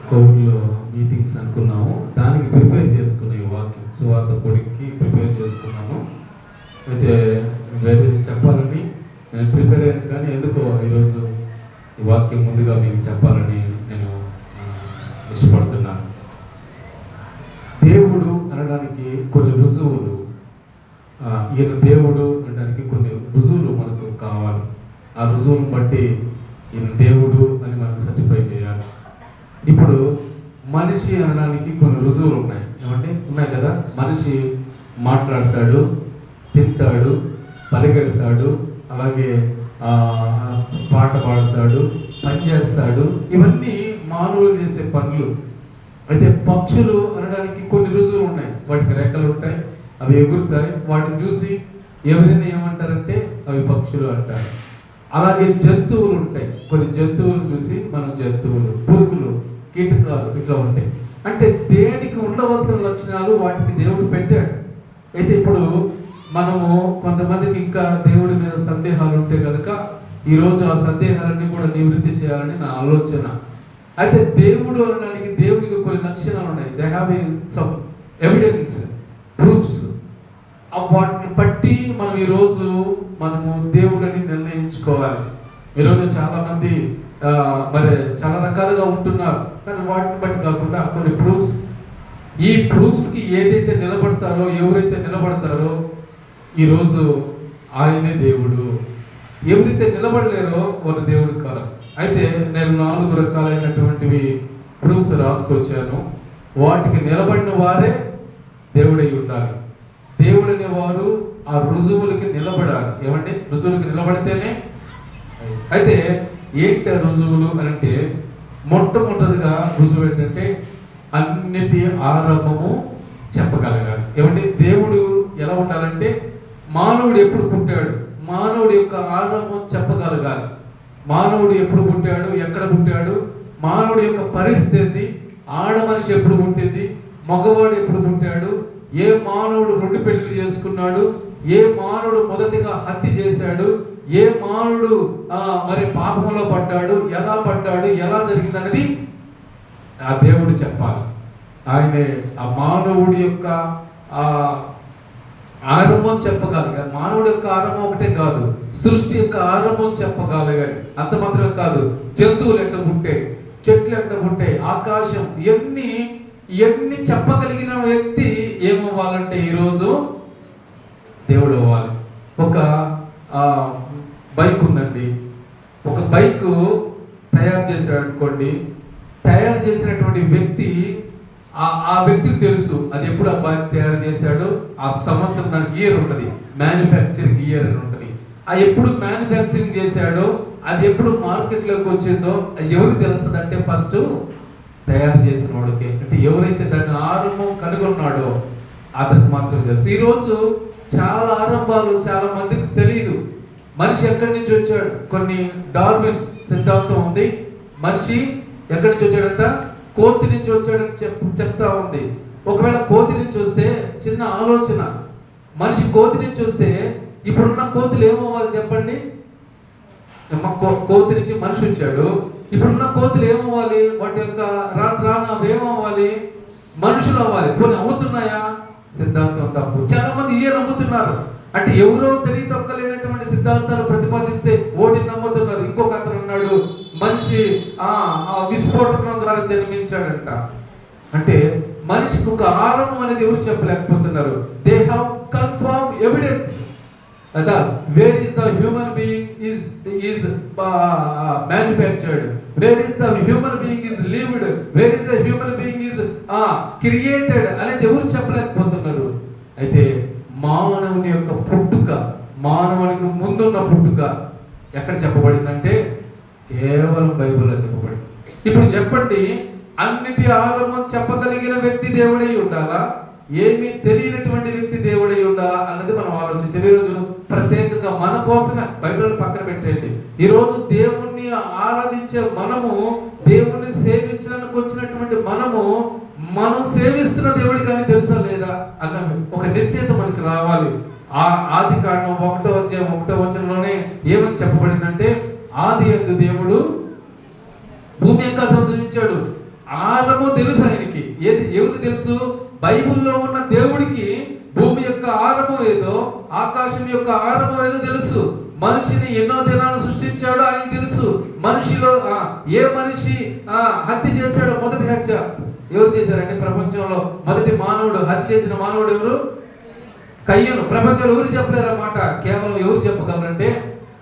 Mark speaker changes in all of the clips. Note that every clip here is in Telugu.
Speaker 1: కోవిడ్లో మీటింగ్స్ అనుకున్నాము. దానికి ప్రిపేర్ చేసుకున్నాం. ఈ వాక్యం సువార్త కొడుక్కి ప్రిపేర్ చేసుకున్నాను. అయితే వేరే చెప్పాలని నేను ప్రిపేర్ అయ్యాను, కానీ ఎందుకో ఈరోజు ఈ వాక్యం ముందుగా మీకు చెప్పాలని నేను ఇష్టపడుతున్నాను. దేవుడు అనడానికి కొన్ని రుజువులు, ఈయన దేవుడు అనడానికి కొన్ని రుజువులు మనకు కావాలి. ఆ రుజువులను బట్టి ఈయన దేవుడు అని మనం సర్టిఫై చేయాలి. ఇప్పుడు మనిషి అనడానికి కొన్ని రుజువులు ఉన్నాయి. ఏమంటే ఉన్నాయి కదా. మనిషి మాట్లాడతాడు, తింటాడు, పరిగెడతాడు, అలాగే పాట పాడతాడు, పని చేస్తాడు. ఇవన్నీ మానవులు చేసే పనులు. అయితే పక్షులు అనడానికి కొన్ని రుజువులు ఉన్నాయి. వాటికి రెక్కలు ఉంటాయి, అవి ఎగురుతాయి. వాటిని చూసి ఎవరైనా ఏమంటారంటే అవి పక్షులు అంటారు. అలాగే జంతువులు ఉంటాయి. కొన్ని జంతువులు చూసి మనం జంతువులు, పురుగులు, కీటకాలు ఇట్లా ఉంటాయి. అంటే దేనికి ఉండవలసిన లక్షణాలు వాటికి దేవుడు పెట్టాడు. అయితే ఇప్పుడు మనము కొంతమందికి ఇంకా దేవుడి మీద సందేహాలు ఉంటే కనుక ఈరోజు ఆ సందేహాలన్నీ కూడా నివృత్తి చేయాలని నా ఆలోచన. అయితే దేవుడు అనడానికి దేవుడికి కొన్ని లక్షణాలు ఉన్నాయి. They have some evidence, proofs. వాటిని బట్టి మనం ఈరోజు మనము దేవుడిని నిర్ణయించుకోవాలి. ఈరోజు చాలా మంది మరి చాలా రకాలుగా ఉంటున్నారు, కానీ వాటిని బట్టి కాకుండా కొన్ని ప్రూఫ్స్. ఈ ప్రూఫ్స్కి ఏదైతే నిలబడతారో, ఎవరైతే నిలబడతారో ఈరోజు ఆయనే దేవుడు. ఎవరైతే నిలబడలేరో వారు దేవుడు కాదు. అయితే నేను 4 రకాలైనటువంటివి ప్రూఫ్స్ రాసుకొచ్చాను. వాటికి నిలబడిన వారే దేవుడై ఉండాలి. దేవుడు అనేవారు ఆ రుజువులకి నిలబడాలి. ఏమంటే రుజువులకి నిలబడితేనే. అయితే ఏంటి రుజువులు అని అంటే, మొట్టమొదటిగా రుజువు ఏంటంటే అన్నిటి ఆరంభము చెప్పగలగాలి. ఏమంటే దేవుడు ఎలా ఉండాలంటే, మానవుడు ఎప్పుడు పుట్టాడు, మానవుడి యొక్క ఆరంభం చెప్పగలగాలి. మానవుడు ఎప్పుడు పుట్టాడు, ఎక్కడ పుట్టాడు, మానవుడి యొక్క పరిస్థితి, ఆడ మనిషి ఎప్పుడు పుట్టింది, మగవాడు ఎప్పుడు పుట్టాడు, ఏ మానవుడు 2 పెళ్లి చేసుకున్నాడు, ఏ మానవుడు మొదటిగా హత్య చేశాడు, ఏ మానవుడు మరి పాపంలో పడ్డాడు, ఎలా పడ్డాడు, ఎలా జరిగిందనేది ఆ దేవుడు చెప్పాలి. ఆయనే ఆ మానవుడి యొక్క ఆరంభం చెప్పగలిగారు. మానవుడి యొక్క ఆరంభం ఒకటే కాదు, సృష్టి యొక్క ఆరంభం చెప్పగలిగారు. అంత మాత్రమే కాదు, జంతువులు ఎట్లా పుట్టాయి, చెట్లు ఎట్లా పుట్టాయి, ఆకాశం, ఇవన్నీ చెప్పగలిగిన వ్యక్తి ఏమవ్వాలంటే ఈరోజు దేవుడు అవ్వాలి. ఒక బైక్ ఉందండి, ఒక బైక్ తయారు చేశాడు అనుకోండి. తయారు చేసినటువంటి వ్యక్తి, ఆ వ్యక్తికి తెలుసు అది ఎప్పుడు ఆ బైక్ తయారు చేశాడో ఆ సంవత్సరం దానికి ఇయర్ ఉంటుంది, మ్యానుఫ్యాక్చరింగ్ ఇయర్ అని ఉంటుంది. అది ఎప్పుడు మ్యానుఫ్యాక్చరింగ్ చేశాడో, అది ఎప్పుడు మార్కెట్లోకి వచ్చిందో అది ఎవరికి తెలుస్తుంది అంటే ఫస్ట్ తయారు చేసిన వాడికి. అంటే ఎవరైతే దాన్ని ఆరంభం కనుగొన్నాడో అతనికి మాత్రమే తెలుసు. ఈరోజు చాలా ఆరంభాలు చాలా మందికి తెలియదు. మనిషి ఎక్కడి నుంచి వచ్చాడు, కొన్ని డార్విన్ సిద్ధాంతం ఉంది. మనిషి ఎక్కడి నుంచి వచ్చాడంట, కోతి నుంచి వచ్చాడని చెప్తా ఉంది. ఒకవేళ కోతి నుంచి వస్తే చిన్న ఆలోచన, మనిషి కోతి నుంచి వస్తే ఇప్పుడున్న కోతులు ఏమవ్వాలి చెప్పండి. కోతి నుంచి మనిషి వచ్చాడు, ఇప్పుడున్న కోతులు ఏమవ్వాలి, వాటి యొక్క రాను అవి ఏమవ్వాలి, మనుషులు అవ్వాలి. కొన్ని అవుతున్నాయా? సిద్ధాంతం తప్పు. చాలా మంది నమ్ముతున్నారు. అంటే ఎవరో తెలియతొక్కలేనటువంటి సిద్ధాంతాలు ప్రతిపాదిస్తే ఓటి నమ్ముతున్నారు. ఇంకొక అతను ఉన్నాడు, మనిషి విస్ఫోటనం ద్వారా జన్మించాడంట. అంటే మనిషికి ఒక ఆరంభం అనేది ఎవరు చెప్పలేకపోతున్నారు. They have confirm evidence that where is the human being is manufactured, where is the human being is lived, where is the human being is created అనేది ఎవరు చెప్పలేకపోతున్నారు. అయితే మానవుని యొక్క పుట్టుక, మానవునికి ముందున్న పుట్టుక ఎక్కడ చెప్పబడిందంటే కేవలం బైబిల్లో చెప్పబడింది. ఇప్పుడు చెప్పండి, అన్నిటి ఆరంభం చెప్పగలిగిన వ్యక్తి దేవుడై ఉండాలా, ఏమీ తెలియనటువంటి వ్యక్తి దేవుడై ఉండాలా అన్నది మనం ఆలోచించాలి. ఈరోజు ప్రత్యేకంగా మన కోసమే బైబిల్ పక్కన పెట్టండి. ఈరోజు దేవుణ్ణి ఆరాధించే మనము, దేవుణ్ణి సేవించడానికి వచ్చినటువంటి మనం సేవిస్తున్న దేవుడి కానీ తెలుసా లేదా అన్న ఒక నిశ్చయత మనకి రావాలి. ఆదికాండం 1వ అధ్యాయం 1వ వచనంలోనే ఏమని చెప్పబడిందంటే, ఆదియందు దేవుడు భూమి ఆకాశం సృజించాడు. ఆరము తెలుసు ఆయనకి. ఎవరికి తెలుసు? బైబిల్లో ఉన్న దేవుడికి భూమి యొక్క ఆరంభం ఏదో, ఆకాశం యొక్క ఆరంభం ఏదో తెలుసు. మనిషిని ఎన్నో దినాలు సృష్టించాడో ఆయనకి తెలుసు. మనిషిలో ఏ మనిషి హత్య చేశాడో, మొదటి హత్య ఎవరు చేశారంటే ప్రపంచంలో మొదటి మానవుడు హత్య చేసిన మానవుడు ఎవరు? కయ్యను. ప్రపంచంలో ఎవరు చెప్పలేరు అన్నమాట. కేవలం ఎవరు చెప్పగలరంటే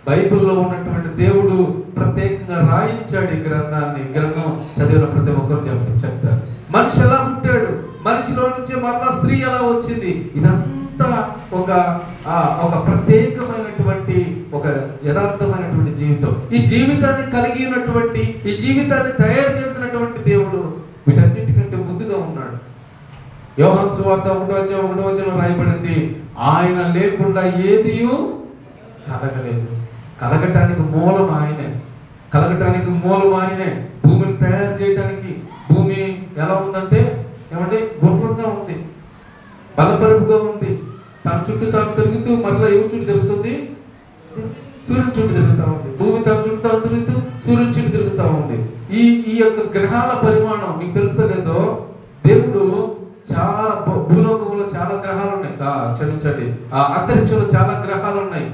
Speaker 1: బైబిల్లో ఉన్నటువంటి దేవుడు ప్రత్యేకంగా రాయించాడు ఈ గ్రంథాన్ని. గ్రంథం చదివిన ప్రతి ఒక్కరు చెప్తారు మనిషి ఎలా పుట్టాడు, మనిషిలో నుంచి మరలా స్త్రీ ఎలా వచ్చింది. ఇదంతా ఒక ప్రత్యేకమైనటువంటి ఒక యథార్థమైనటువంటి జీవితం. ఈ జీవితాన్ని కలిగి ఉన్నటువంటి, ఈ జీవితాన్ని తయారు చేసినటువంటి దేవుడు వీటన్నిటికంటే ముందుగా ఉన్నాడు. యోహాను సువార్త 1:1 రాయబడింది, ఆయన లేకుండా ఏదియూ కలగలేదు. కలగటానికి మూలం ఆయనే. కలగటానికి మూలం ఆయనే. భూమిని తయారు చేయడానికి, భూమి ఎలా ఉందంటే ఏమంటే గుండ్రంగా ఉంది, బలపరుపుగా ఉంది. తన చుట్టూ తాను తిరుగుతూ మరలా ఎవరి చుట్టూ తిరుగుతుంది? సూర్యుని చుట్టూ తిరుగుతూ ఉంది. భూమి తన చుట్టూ తాను తిరుగుతూ సూర్యుని చుట్టూ తిరుగుతూ ఉంది. ఈ యొక్క గ్రహాల పరిమాణం మీకు తెలుసలేదో, దేవుడు చాలా భూలోకంలో చాలా గ్రహాలు ఉన్నాయి. క్షమించండి, అంతరిక్షంలో చాలా గ్రహాలు ఉన్నాయి.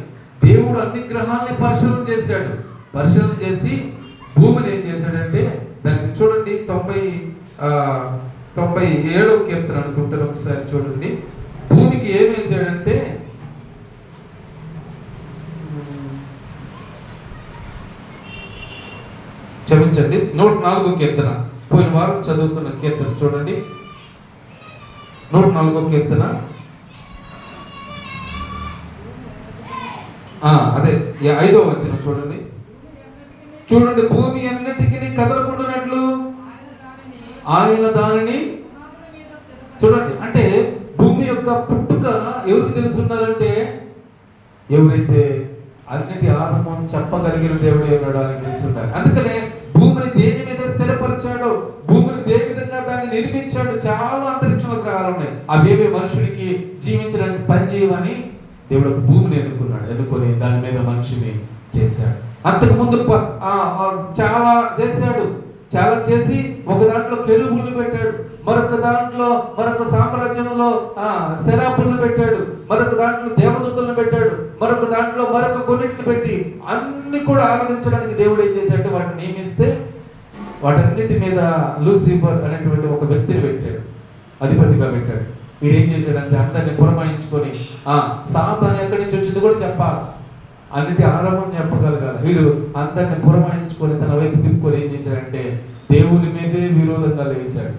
Speaker 1: దేవుడు అన్ని గ్రహాలని పరిశీలన చేశాడు. పరిశీలన చేసి భూమిని ఏం చేశాడంటే, దానికి చూడండి 97వ కీర్తన అనుకుంటారు, ఒకసారి చూడండి. భూమికి ఏం వేసాడంటే, క్షమించండి 104వ కీర్తన, పోయిన వారం చదువుకున్న కీర్తన చూడండి. 104వ కీర్తన, అదే 5వ వచనం చూడండి. చూడండి, భూమి అన్నిటికీ కదలకుండానట్లు ఆయన దానిని. చూడండి, అంటే భూమి యొక్క పుట్టుక ఎవరికి తెలుసున్నారంటే, ఎవరైతే అన్నిటి ఆరంభం చెప్పగలిగిన దేవుడు ఉన్నాడు అని తెలుసుంటారు. అందుకనే భూమిని దేని మీద స్థిరపరిచాడో, భూమిని దేని విధంగా దాన్ని నిర్మించాడు. చాలా అంతరిక్ష గ్రహాలు ఉన్నాయి, అవేవి మనుషుడికి జీవించడానికి పనిచేయమని దేవుడు ఒక భూమిని ఎన్నుకొని దాని మీద మనిషిని చేశాడు. అంతకుముందు చాలా చేశాడు. చాలా చేసి ఒక దాంట్లో కెరూబులను పెట్టాడు, మరొక దాంట్లో మరొక సామ్రాజ్యంలో శరాపులను పెట్టాడు, మరొక దాంట్లో దేవదూతలను పెట్టాడు, మరొక దాంట్లో మరొక కొన్నిటిని పెట్టి అన్ని కూడా ఆరాధించడానికి దేవుడు ఏం చేశాడు, వాటిని నియమిస్తే వాటన్నిటి మీద లూసిఫర్ అనేటువంటి ఒక వ్యక్తిని పెట్టాడు, అధిపతిగా పెట్టాడు. వీడేం చేశాడంటే అందరిని పురమాయించుకొని సాతాను ఎక్కడి నుంచి వచ్చింది కూడా చెప్పాలి, అన్నిటి ఆరంభం చెప్పగలగాలి. వీడు అందరిని పురమాయించుకొని తన వైపు తిప్పుకొని ఏం చేశాడంటే దేవుని మీదే విరోధంగా లేచాడు.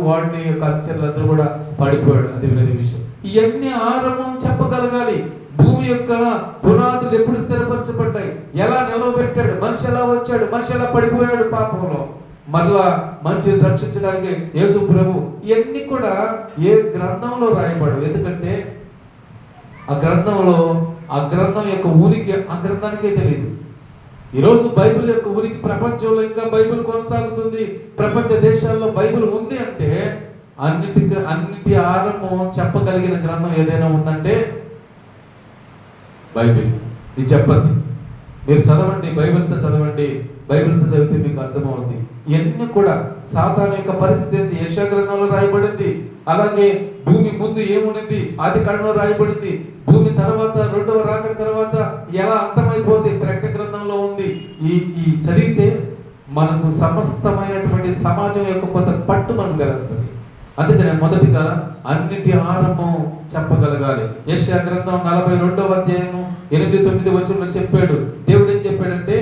Speaker 1: వాడిని యొక్క అనుచరులందరూ కూడా పడిపోయాడు. అది వేరే విషయం. ఇవన్నీ ఆరంభం చెప్పగలగాలి. భూమి యొక్క పునాదులు ఎప్పుడు స్థిరపరచబడ్డాయి, ఎలా నిలవబెట్టాడు, మనిషి ఎలా వచ్చాడు, మనిషి ఎలా పడిపోయాడు పాపంలో, మరలా మనిషిని రక్షించడానికి యేసు ప్రభు, ఇవన్నీ కూడా ఏ గ్రంథంలో రాయబడవు. ఎందుకంటే ఆ గ్రంథం యొక్క ఉనికి ఆ గ్రంథానికే తెలియదు. ఈరోజు బైబిల్ యొక్క ఉనికి ప్రపంచంలో ఇంకా బైబిల్ కొనసాగుతుంది. ప్రపంచ దేశాల్లో బైబిల్ ఉంది అంటే అన్నిటి ఆరంభం చెప్పగలిగిన గ్రంథం ఏదైనా ఉందంటే బైబిల్. ఇది చెప్పండి, మీరు చదవండి, బైబిల్తో చదవండి. బైబిల్తో చదివితే మీకు అర్థమవుతుంది. ఇవన్నీ కూడా సాతాను యొక్క పరిస్థితి యెషయా గ్రంథంలో రాయబడింది. అలాగే భూమి ముందు ఏముంది ఆదికాండంలో రాయబడింది. భూమి తర్వాత రెండవ రాకడ తర్వాత ఎలా అంతమైపోతే ప్రకటన గ్రంథంలో ఉంది. ఈ చదివితే మనకు సమస్తమైనటువంటి సమాజం యొక్క కొంత పట్టు మనకు తెలుస్తుంది. అందుకనే మొదటిగా అన్నిటి ఆరంభం చెప్పగలగాలి. యెషయా గ్రంథం 42వ అధ్యాయము 8-9 వచనంలో చెప్పాడు. దేవుడు ఏం చెప్పాడంటే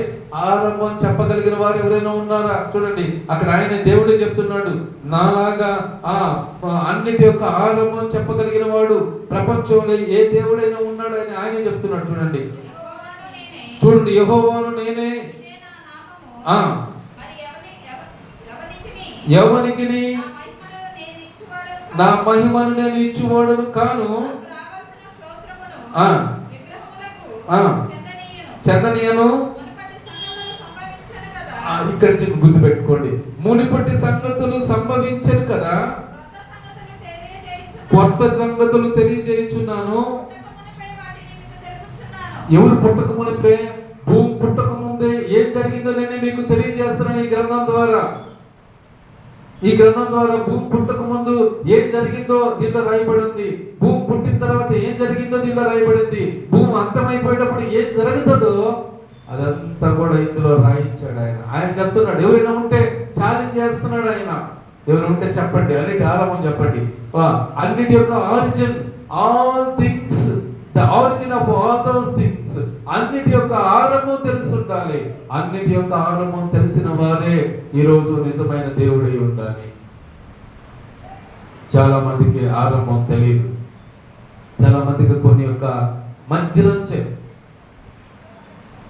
Speaker 1: ఆరంభం చెప్పగలిగిన వారు ఎవరైనా ఉన్నారా? చూడండి, అక్కడ ఆయన దేవుడే చెప్తున్నాడు, నాలాగా అన్నిటి యొక్క ఆరంభం చెప్పగలిగిన వాడు ప్రపంచంలో ఏ దేవుడైనా ఉన్నాడు అని ఆయన చెప్తున్నాడు. చూడండి, యెహోవాను నేనే, ఎవరికి నా మహిమను నేను ఇచ్చువాడను కాను, చందనీయను. ఇక్కడ గుర్తు పెట్టుకోండి, మునిపటి సంగతులు సంభవించను కదా, కొత్త సంగతులు తెలియజేయుచున్నాను. ఎవరు పుట్టక మునిపే, భూమి పుట్టక ముందే ఏం జరిగిందో నేను మీకు తెలియజేస్తున్నాను ఈ గ్రంథం ద్వారా. ఈ గ్రంథం ద్వారా భూమి పుట్టక ముందు ఏం జరిగిందో దీంట్లో రాయబడి ఉంది. భూమి పుట్టిన తర్వాత ఏం జరిగిందో దీంట్లో రాయబడింది. భూమి అంతమైపోయేటప్పుడు ఏం జరుగుతుందో అదంతా కూడా ఇందులో రాయించాడు ఆయన. ఆయన చెప్తున్నాడు, ఎవరైనా ఉంటే ఛాలెంజ్ చేస్తున్నాడు ఆయన. ఎవరు ఉంటే చెప్పండి, అన్నిటి ఆరంభం చెప్పండి. అన్నిటి యొక్క origin, all things, the origin of all those things, అన్నిటి యొక్క ఆరంభం తెలిసి ఉండాలి. అన్నిటి యొక్క ఆరంభం తెలిసిన వారే ఈరోజు నిజమైన దేవుడై ఉండాలి. చాలా మందికి ఆరంభం తెలియదు. చాలా మందికి కొన్ని యొక్క మధ్యలోంచే.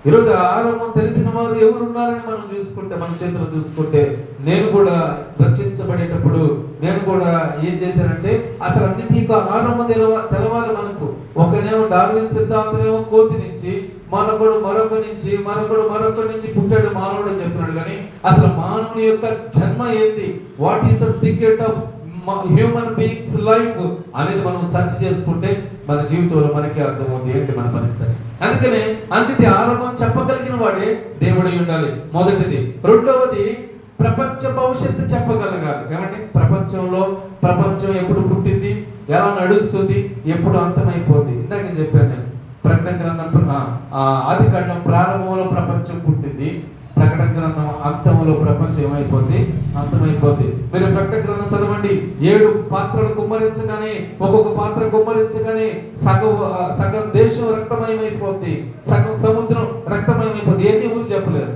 Speaker 1: ఈరోజు ఆరంభం తెలిసిన వారు ఎవరు ఉన్నారని మనం చూసుకుంటే, మన చేతులు చూసుకుంటే, నేను కూడా రక్షించబడేటప్పుడు నేను కూడా ఏం చేశానంటే అసలు అన్నిటి ఆరంభం తెలవాలి మనకు. ఒకనేమో డార్విన్ సిద్ధాంతమేమో కోతి నుంచి, మనకుడు మరొక నుంచి పుట్టాడు మానవుడు అని చెప్తున్నాడు. కానీ అసలు మానవుని యొక్క జన్మ ఏంటి, what is the secret of human beings life అనేది మనం సెర్చ్ చేసుకుంటే మన జీవితంలో మనకి అర్థమవుతుంది ఏంటి మన పరిస్థితి. అందుకనే అన్నిటి ఆరంభం చెప్పగలిగిన వాడే దేవుడై ఉండాలి, మొదటిది. రెండవది, ప్రపంచ భవిష్యత్తు చెప్పగలగాలి. ఏమండి, ప్రపంచం ఎప్పుడు పుట్టింది, ఎలా నడుస్తుంది, ఎప్పుడు అంతమైపోద్ది. ఇందాక చెప్పాను నేను, ప్రకటన గ్రంథం ఆదికాండం ప్రారంభంలో ప్రపంచం పుట్టింది, ప్రకటన గ్రంథం అంతంలో ప్రపంచం ఏమైపోద్ది, అంతమైపోద్ది. మీరు ప్రకటన గ్రంథం చదవండి, 7 పాత్రలు కుమ్మరించగానే, ఒక్కొక్క పాత్ర కుమ్మరించగానే సగం దేశం రక్తమయమైపోద్ది, సగం సముద్రం రక్తమయమైపోద్ది. ఎన్ని ఊరు చెప్పలేరు,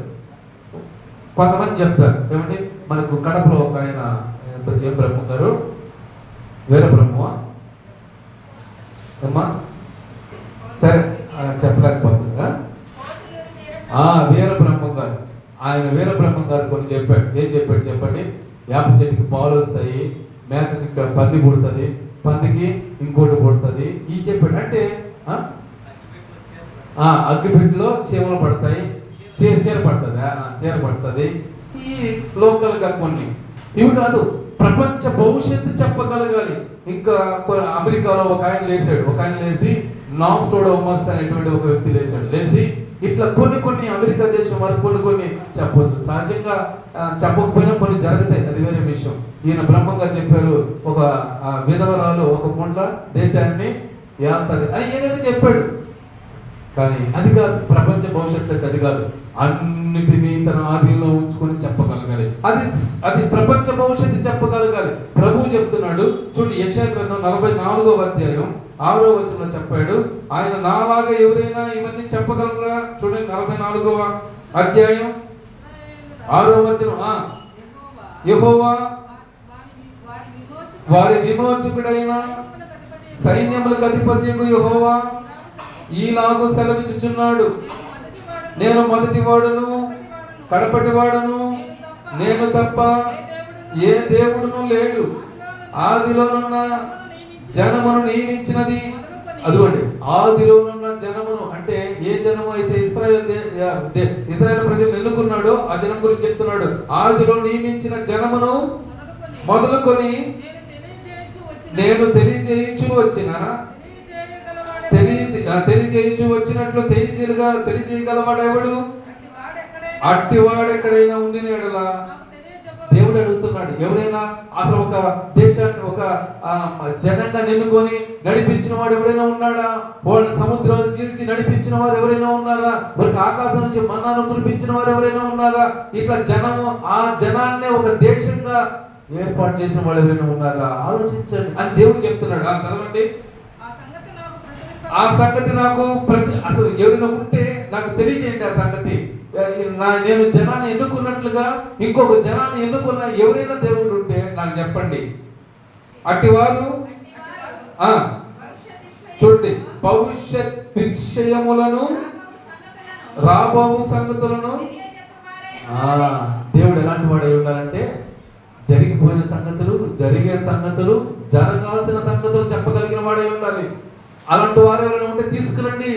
Speaker 1: కొంతమంది చెప్తారు. ఏమండి, మనకు కడపలో ఒక ఆయన, ఏం బ్రహ్మ గారు, వీర బ్రహ్మ అమ్మా, సరే చెప్పలేకపోతుందా, వీర బ్రహ్మం గారు. ఆయన వీర బ్రహ్మం గారు కొన్ని చెప్పాడు. ఏం చెప్పాడు చెప్పండి? వేప చెట్టుకి పాలు వస్తాయి, మేకకి పంది పుడుతుంది, పందికి ఇంకోటి పుడుతుంది. ఈ చెప్పాడు. అంటే అగ్గిపెట్టిలో చీమలు పడతాయి, చీర పడుతుంది. ఈ లోకల్గా కొన్ని ఇవి కాదు, ప్రపంచ భవిష్యత్తు చెప్పగలగాలి. ఇంకా అమెరికాలో ఒక ఆయన లేచి నాస్ట్రాడమస్ అనేటువంటి ఒక వ్యక్తి లేచి ఇట్లా కొన్ని అమెరికా దేశం వరకు కొన్ని చెప్పవచ్చు. సహజంగా చెప్పకపోయినా కొన్ని జరుగుతాయి, అది వేరే విషయం. ఈయన బ్రహ్మంగా చెప్పారు, ఒక విధవరాలు ఒక కొండ దేశాన్ని ఏమంటది అని ఏదైనా చెప్పాడు. కానీ అది కాదు, ప్రపంచ భవిష్యత్తు అది కాదు. అన్నిటినీ తన ఆధీనంలో ఉంచుకొని చెప్పగలగాలి. అది ప్రపంచ భవిష్యత్తు చెప్పగలగాలి. ప్రభువు చెప్తున్నాడు చూడండి, యెషయా గ్రంథం 44వ అధ్యాయం 6వ వచనంలో చెప్పాడు, ఆయన నాలాగా ఎవరైనా ఇవన్నీ చెప్పగలరా? చూడండి, 44వ అధ్యాయం 6వ వచనం. యెహోవా వారి విమోచకుడైన సైన్యములకు అధిపతియగు యెహోవా ఈలాగు సెలవిచ్చుచున్నాడు, నేను మొదటి వాడును కడపటి వాడును, నేను తప్ప ఏ దేవుడును లేడు. ఆదిలోనున్న జనమును నియమించినది. అదిగోండి, ఆదిలోనున్న జనమును అంటే ఏ జనము అయితే ఇశ్రాయేలు ప్రజలను ఎన్నుకున్నాడో ఆ జనం గురించి చెప్తున్నాడు. ఆదిలో నియమించిన జనమును మొదలుకొని నేను తెలియజేయచ్చు వచ్చినట్లు తెలియజేయగలవాడు ఎవడు? అట్టివాడు ఎక్కడైనా ఉండిన ఎడల దేవుడు అడుగుతున్నాడు. ఎవరైనా అసలు ఒక దేశాన్ని ఒక జనంగా నిన్నుకొని నడిపించిన వాడు ఎవరైనా ఉన్నాడా? వాళ్ళని సముద్రాలు చీల్చి నడిపించిన వారు ఎవరైనా ఉన్నారా? వారికి ఆకాశం నుంచి మన్నాను కురిపించిన వారు ఎవరైనా ఉన్నారా? ఇట్లా జనము, ఆ జనాన్నే ఒక దేశంగా ఏర్పాటు చేసిన వాళ్ళు ఎవరైనా ఉన్నారా? ఆలోచించండి అని దేవుడు చెప్తున్నాడు. చదవండి, ఆ సంగతి నాకు అసలు ఎవరైనా ఉంటే నాకు తెలియజేయండి. ఆ సంగతి నేను జనాన్ని ఎన్నుకున్నట్లుగా ఇంకొక జనాన్ని ఎన్నుకున్న ఎవరైనా దేవుడు ఉంటే నాకు చెప్పండి. అట్టివారు చూడండి, భవిష్యత్ విషయములను రాబో సంగతులను దేవుడు ఎలాంటి వాడు అయి ఉండాలంటే జరిగిపోయిన సంగతులు, జరిగే సంగతులు, జరగాల్సిన సంగతులు చెప్పగలిగిన వాడై ఉండాలి. అలాంటి వారు ఎవరైనా ఉంటే తీసుకురండి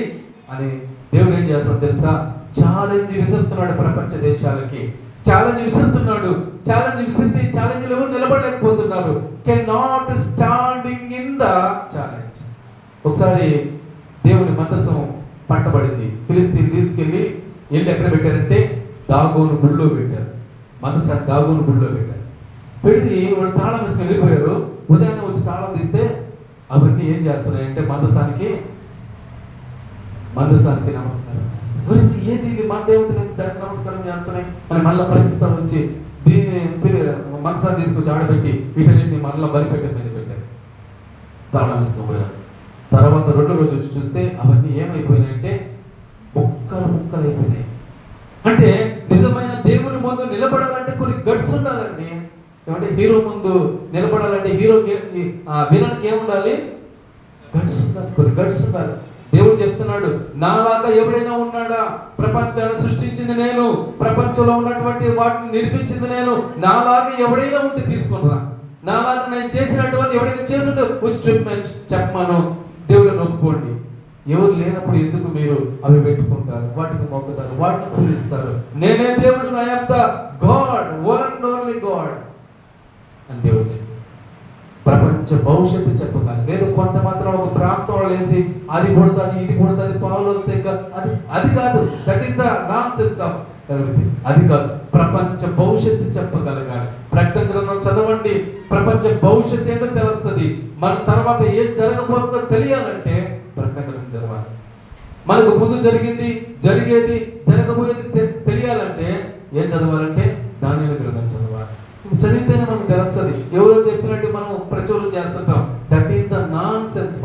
Speaker 1: అని దేవుడు ఏం చేస్తాడు తెలుసా? ఛాలెంజ్ విసురుతున్నాడు ప్రపంచ దేశాలకి. ఛాలెంజ్ విసురుతున్నాడు. ఛాలెంజ్ ఎవరు నిలబడలేకపోతున్నారు. Cannot standing in the challenge. ఒకసారి దేవుని మందసం పట్టబడింది. ఫిలిస్తీన్ తీసుకెళ్ళి ఎక్కడ పెట్టారంటే దాగోను గుడిలో పెట్టారు. మందసాన్ని దాగోను గుడిలో పెట్టారు. పెడితే వాళ్ళు తాళం వేసుకుని వెళ్ళిపోయారు. ఉదయాన్నే వచ్చి తాళం తీస్తే అవన్నీ ఏం చేస్తున్నాయంటే మందసానికి నమస్కారం చేస్తాయి. ఏది మన దేవుడికి దానికి నమస్కారం చేస్తున్నాయి అని మళ్ళీ ప్రతిష్టం వచ్చి దీన్ని మందసాన్ని తీసుకొచ్చి ఆడబెట్టి వీటన్నిటిని మళ్ళీ బలిపెట్టే మీద పెట్టారు, తాళం వేసుకుపోయారు. తర్వాత రెండో రోజు వచ్చి చూస్తే అవన్నీ ఏమైపోయినాయంటే ముక్కలు అయిపోయినాయి. అంటే నిజమైన దేవుని ముందు నిలబడాలంటే కొన్ని గట్స్ ఉండాలండి. ఏమంటే హీరో ముందు నిలబడాలంటే విలన్కి ఏముండాలి? గట్స్ ఉండాలి, కొన్ని గట్స్ ఉండాలి. దేవుడు చెప్తున్నాడు, నాలాగా ఎవడైనా ఉన్నాడా? ప్రపంచాన్ని సృష్టించింది నేను, ప్రపంచంలో ఉన్నటువంటి వాటిని నిర్మించింది నేను. నాలాగా ఎవడైనా ఉంటే తీసుకున్నా, నాలాగా నేను చేసినటువంటి ఎవడైనా చేసుంటే వచ్చి చెప్పమను, దేవుడిని ఒప్పుకోండి. ఎవరు లేనప్పుడు ఎందుకు మీరు అవి పెట్టుకుంటారు, వాటికి మొక్కుతారు, వాటిని పూజిస్తారు? నేనే దేవుడు, I am the God, one and only God అని దేవుడు చెప్పారు. ప్రపంచ భవిష్యత్తు చెప్పగలరు. లేదు కొంత మాత్రం ఒక ప్రాంతంలో వేసి అది పుడుతుంది, ఇది పుడుతుంది, పాలు వస్తే అది కాదు. That is the non sense of everything. అది కాదు, ప్రపంచ భవిష్యత్తు చెప్పగలగాలి. ప్రకటన గ్రంథం చదవండి, ప్రపంచ భవిష్యత్తు ఏంటో తెలుస్తుంది. మన తర్వాత ఏం జరగబోతుందో తెలియాలంటే ప్రకటన గ్రంథం చదవాలి. మనకు ముందు జరిగింది, జరిగేది, జరగబోయేది తెలియాలంటే ఏం చదవాలంటే దానియేలు గ్రంథం చదవాలి. చదివితేనే మనకు తెలుస్తుంది. ఎవరో చెప్పినట్టు మనం ప్రచురం చేస్తుంటాం. That is the non sense.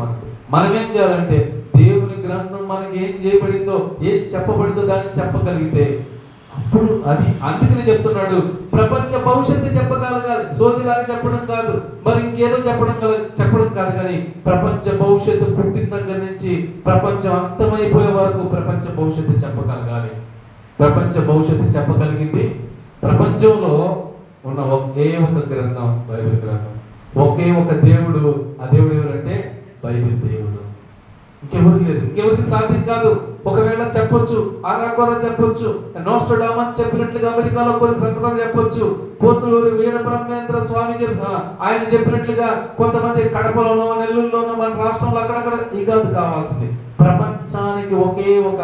Speaker 1: మనం ఏం చేయాలంటే దేవుని గ్రంథం మనకి ఏం చేయబడిందో, ఏం చెప్పబడిందో దాన్ని చెప్పగలిగితే అప్పుడు అది. అందుకని చెప్తున్నాడు, ప్రపంచ భవిష్యత్తు చెప్పగలగాలి. సోదిలాగా చెప్పడం కాదు, మరి ఇంకేదో చెప్పడం కాదు, కానీ ప్రపంచ భవిష్యత్తు పుట్టిన దగ్గర నుంచి ప్రపంచం అంతమైపోయే వరకు ప్రపంచ భవిష్యత్తు చెప్పగలగాలి. ప్రపంచ భవిష్యత్తు చెప్పగలిగింది ప్రపంచంలో ఉన్న ఒకే ఒక గ్రంథం, బైబిల్ గ్రంథం. ఒకే ఒక దేవుడు. ఆ దేవుడు ఎవరంటే బైబిల్ దేవుడు. ఇంకెవరు లేరు, ఇంకెవరికి సాధ్యం కాదు. ఒకవేళ చెప్పొచ్చు, ఆరాకోర చెప్పొచ్చు, నోస్ట్రడామస్ చెప్పినట్లుగా అమెరికాలో కొన్ని సంగతులు చెప్పొచ్చు, పోతులూరి వీర బ్రహ్మేంద్ర స్వామి ఆయన చెప్పినట్లుగా కొంతమంది కడపలోనో నెల్లూరులోనో మన రాష్ట్రంలో అక్కడక్కడ ఈ కాదు కావాల్సింది. ప్రపంచానికి ఒకే ఒక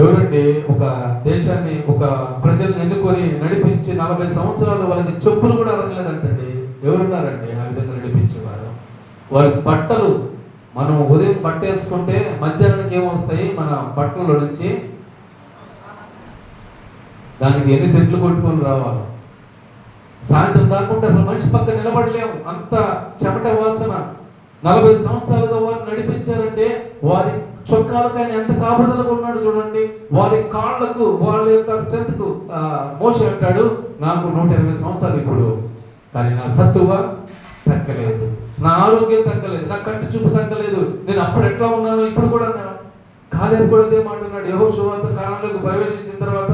Speaker 1: ఎవరంటే ఒక దేశాన్ని, ఒక ప్రజల్ని ఎన్నుకొని నడిపించి 40 సంవత్సరాలు వాళ్ళకి చెప్పులు కూడా అరగలేదంటండి. ఎవరున్నారండి ఆ విధంగా నడిపించేవారు? వారి బట్టలు, మనం ఉదయం బట్ట వేసుకుంటే మధ్యాహ్నానికి ఏమొస్తాయి మన బట్టల నుంచి? దానికి ఎన్ని సెట్లు కొట్టుకొని రావాలి. సాయంత్రం దాకుంటే అసలు మనిషి పక్క నిలబడలేము, అంత చెమట వాసన. 40 సంవత్సరాలుగా వారు నడిపించారంటే వారి చొక్కాలకు ఆయన ఎంత కాపుదలకు ఉన్నాడు చూడండి. వారి కాళ్లకు, వాళ్ళ యొక్క స్ట్రెంత్ కు మోషే అంటాడు, నాకు 120 సంవత్సరాలు ఇప్పుడు, కానీ నా సత్తువ తగ్గలేదు, నా ఆరోగ్యం తగ్గలేదు, నా కంటి చూపు తగ్గలేదు. నేను అప్పుడు ఎట్లా ఉన్నాను ఇప్పుడు కూడా కాలేరు కూడా ఏమంటున్నాడు, యెహోషువ కాలంలోకి ప్రవేశించిన తర్వాత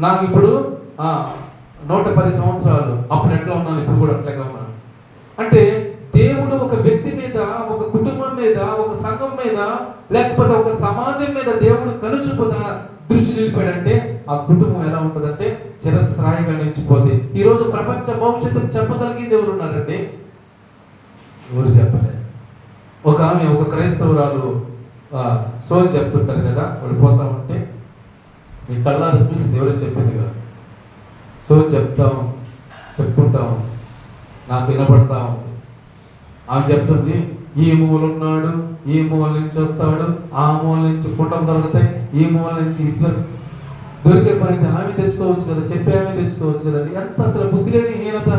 Speaker 1: నాకు ఇప్పుడు 110 సంవత్సరాలు, అప్పుడు ఎట్లా ఉన్నాను ఇప్పుడు కూడా అట్లాగే ఉన్నాను. అంటే దేవుడు ఒక వ్యక్తి మీద, ఒక కుటుంబం మీద, ఒక సంఘం మీద, లేకపోతే ఒక సమాజం మీద దేవుడు కనుచూపున దృష్టి నిలిపాడంటే ఆ కుటుంబం ఎలా ఉంటుందంటే చిరస్థాయిగా నిలిచిపోతుంది. ఈరోజు ప్రపంచ భవిష్యత్తు చెప్పగలిగింది ఎవరు ఉన్నారండి? ఎవరు చెప్పలేదు. ఒక ఆమె, ఒక క్రైస్తవురాలు సోది చెప్తుంటారు కదా, వాళ్ళు పోతా ఉంటే ఈ కళ్ళారు చూసి ఎవరో చెప్పింది కదా, సోది చెప్పుకుంటా ఉంది, నాకు వినపడతా ఉంది. ఆమె చెప్తుంది, ఈ మూలున్నాడు, ఈ మూల నుంచి వస్తాడు, ఆ మూల నుంచి కుంటలు దొరుకుతాయి, ఈ మూల నుంచి ఇద్దరు దొరికే పని ఆమె తెచ్చుకోవచ్చు కదా, చెప్పే ఆమె తెచ్చుకోవచ్చు కదండి. ఎంత అసలు బుద్ధి లేని హీనత.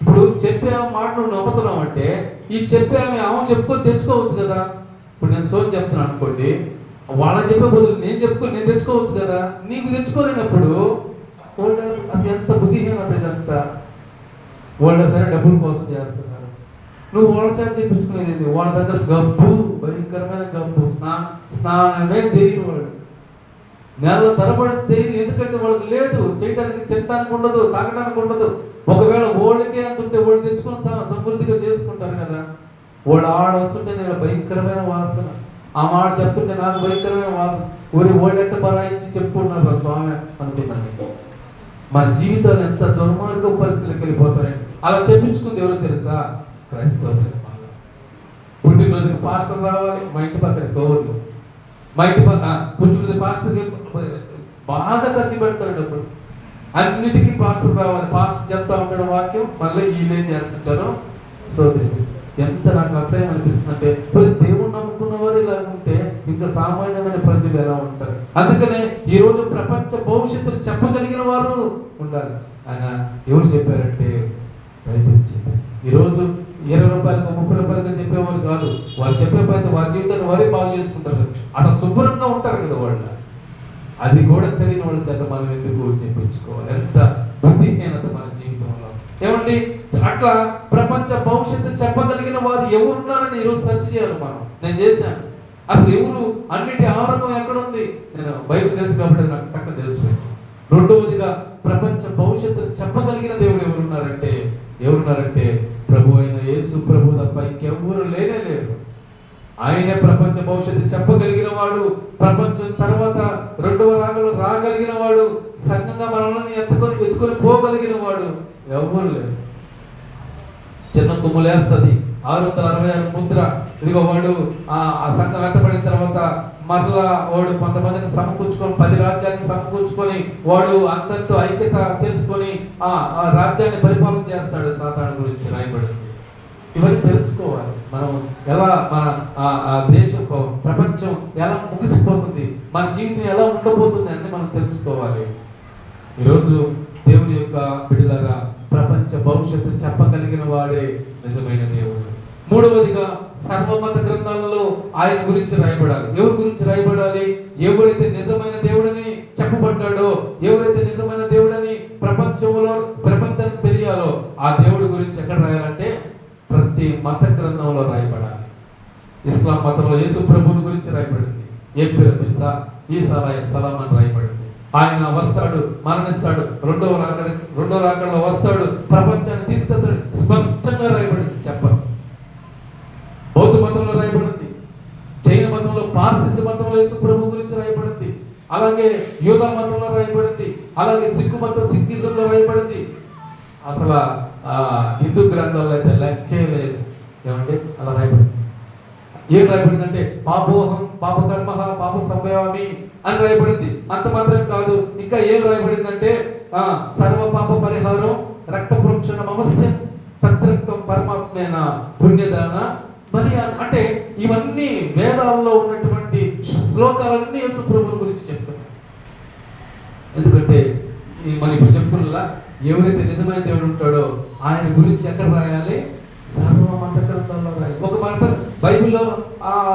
Speaker 1: ఇప్పుడు చెప్పే ఆమె మాటలు నమ్ముతున్నాం అంటే ఈ చెప్పే ఆమె చెప్పుకొని తెచ్చుకోవచ్చు కదా. ఇప్పుడు నేను సోచి చెప్తున్నాను అనుకోండి, వాళ్ళ చెప్పే బదులు నేను తెచ్చుకోవచ్చు కదా. నీకు తెచ్చుకోలేనప్పుడు అసలు ఎంత బుద్ధిహీనత ఇదంతా. వాళ్ళు సరే డబ్బుల కోసం చేస్తున్నారు, నువ్వు వాళ్ళ చేత చెప్పించుకునేది. వాళ్ళ దగ్గర గబ్బు, భయంకరమైన గబ్బు, స్నానమే చేయరు వాళ్ళు, నెల తరబడి చేయరు. ఎందుకంటే వాళ్ళకి లేదు, చేయడానికి, తినడానికి ఉండదు, తాగడానికి ఉండదు. ఒకవేళ వాళ్ళకే అంతుంటే వాళ్ళు తెచ్చుకొని సమృద్ధిగా చేసుకుంటారు కదా. వాడు వస్తుంటే నేను భయంకరమైన వాసన, ఆ మాట చెప్తుంటే నాకు భయంకరమైన వాసన. ఓడెట్ట బరాయించి చెప్పుకుంటున్నారు స్వామి అనుకున్నాను. మన జీవితాలు ఎంత దుర్మార్గ పరిస్థితులకు వెళ్ళిపోతాయండి. అలా చెప్పించుకుంది ఎవరో తెలుసా? క్రైస్తవులు. పుట్టినరోజుకి పాస్టర్ రావాలి, మా ఇంటి పక్కన కోవర్లు, మా ఇంటి పుట్టినరోజు పాస్టర్కి బాగా ఖర్చు పెడతారు డబ్బులు. అన్నిటికీ పాస్టర్ రావాలి. పాస్టర్ చెప్తా ఉంటాడు వాక్యం, మళ్ళీ వీళ్ళేం చేస్తుంటారు, సోదరి. ఎంత నాకు అసహ్యం అనిపిస్తుందంటే, మరి దేవుడు నమ్ముకున్న వారు ఇలా ఉంటే ఇంకా సామాన్యమైన ప్రజలు ఎలా ఉంటారు? అందుకనే ఈరోజు ప్రపంచ భవిష్యత్తును చెప్పగలిగిన వారు ఉండాలి. ఆయన ఎవరు చెప్పారంటే బైబిల్ చెప్పింది. ఈరోజు 20 రూపాయలకు 30 రూపాయలుగా చెప్పేవారు కాదు. వాళ్ళు చెప్పే పని వారి జీవితాన్ని వారే బాగు చేసుకుంటారు. అసలు శుభ్రంగా ఉంటారు కదా వాళ్ళు. అది కూడా తెలియని వాళ్ళ చేత మనం ఎందుకు చెప్పించుకోవాలి? ఎంత బుద్ధిహీనత మన జీవితంలో. ఏమండి, అట్లా ప్రపంచ భవిష్యత్తు చెప్పగలిగిన వారు ఎవరున్నారని ఈరోజు సెర్చ్ చేయాలి మనం. నేను చేశాను. అసలు ఎవరు, అన్నిటి ఆరంభం ఎక్కడుంది? నేను బైబిల్ తెలుసు కాబట్టి నాకు పక్కన తెలిసిపోయింది. రెండవదిగా ప్రపంచ భవిష్యత్తును చెప్పగలిగిన దేవుడు ఎవరున్నారంటే ప్రభు అయిన యేసు ప్రభు తప్ప ఇంకెవ్వరు లేరు. ఆయనే ప్రపంచ భవిష్యత్తు చెప్పగలిగిన వాడు. ప్రపంచం తర్వాత రెండవ రాకడలో రాగలిగిన వాడు. సంఘంగా మనల్ని ఎత్తుకొని పోగలిగిన వాడు ఎవరు లేరు. చిన్న కుమ్ములేస్తుంది 666 ముద్ర. ఇదిగో వాడు ఆ సంఘం ఎత్తపడిన తర్వాత మరలా వాడు కొంతమందిని సమకూర్చుకొని 10 రాజ్యాన్ని సమకూర్చుకొని వాడు అందరితో ఐక్యత చేసుకొని ఆ రాజ్యాన్ని పరిపాలన చేస్తాడు. సాతాను గురించి రాయబడింది. ఇవన్నీ తెలుసుకోవాలి మనం. ఎలా మన దేశం, ప్రపంచం ఎలా ముగిసిపోతుంది, మన జీవితం ఎలా ఉండబోతుంది అని మనం తెలుసుకోవాలి. ఈరోజు దేవుని యొక్క బిడ్డలారా, ప్రపంచ భవిష్యత్తు చెప్పగలిగిన వాడే నిజమైన దేవుడు. మూడవదిగా సర్వమత గ్రంథాలలో ఆయన గురించి రాయబడాలి. ఎవరి గురించి రాయబడాలి? ఎవరైతే నిజమైన దేవుడని చెప్పబడ్డాడో, ఎవరైతే నిజమైన దేవుడని ప్రపంచానికి తెలియాలో ఆ దేవుడి గురించి ఎక్కడ రాయాలంటే ప్రతి మత గ్రంథంలో రాయబడాలి. ఇస్లాం మతంలో యేసు ప్రభువుని గురించి రాయబడింది. ఏం పేరు తెలుసా? ఈసా సలాం అని రాయబడింది. ఆయన వస్తాడు, మరణిస్తాడు, రెండవ రాకడలో వస్తాడు, ప్రపంచాన్ని తీసుకెళ్తాడు. స్పష్టంగా రాయబడింది. చెప్పండి. బౌద్ధ మతంలో రాయబడింది, జైన మతంలో, పార్సీ మతంలో యేసు ప్రభు గురించి రాయబడింది. అలాగే యోధా మతంలో రాయబడింది. అలాగే సిక్కిజంలో రాయబడింది. అసలు హిందూ గ్రంథాల్లో అయితే లెక్కే లేదు. ఏమంటే అలా రాయబడింది. ఏం రాయబడింది అంటే పాపోహం పాపకర్మ పాప సంభవామి అని రాయబడింది. అంత మాత్రం కాదు, ఇంకా ఏం రాయబడిందంటే సర్వ పాప పరిహారం రక్త ప్రోక్షణ అవశ్యం తద్రక్తం పరమాత్మైన పుణ్యదాన బలియాన. అంటే ఇవన్నీ వేదాల్లో ఉన్నటువంటి శ్లోకాలన్నీ యేసు ప్రభువు గురించి చెప్తున్నాయి. ఎందుకంటే మనం ఇప్పుడు చెప్పుకున్నలా ఎవరైతే నిజమైన దేవుడు ఉంటాడో ఆయన గురించి ఎక్కడ రాయాలి? సర్వ మత గ్రంథాల్లో రాయాలి. ఒక మత బైబిల్లో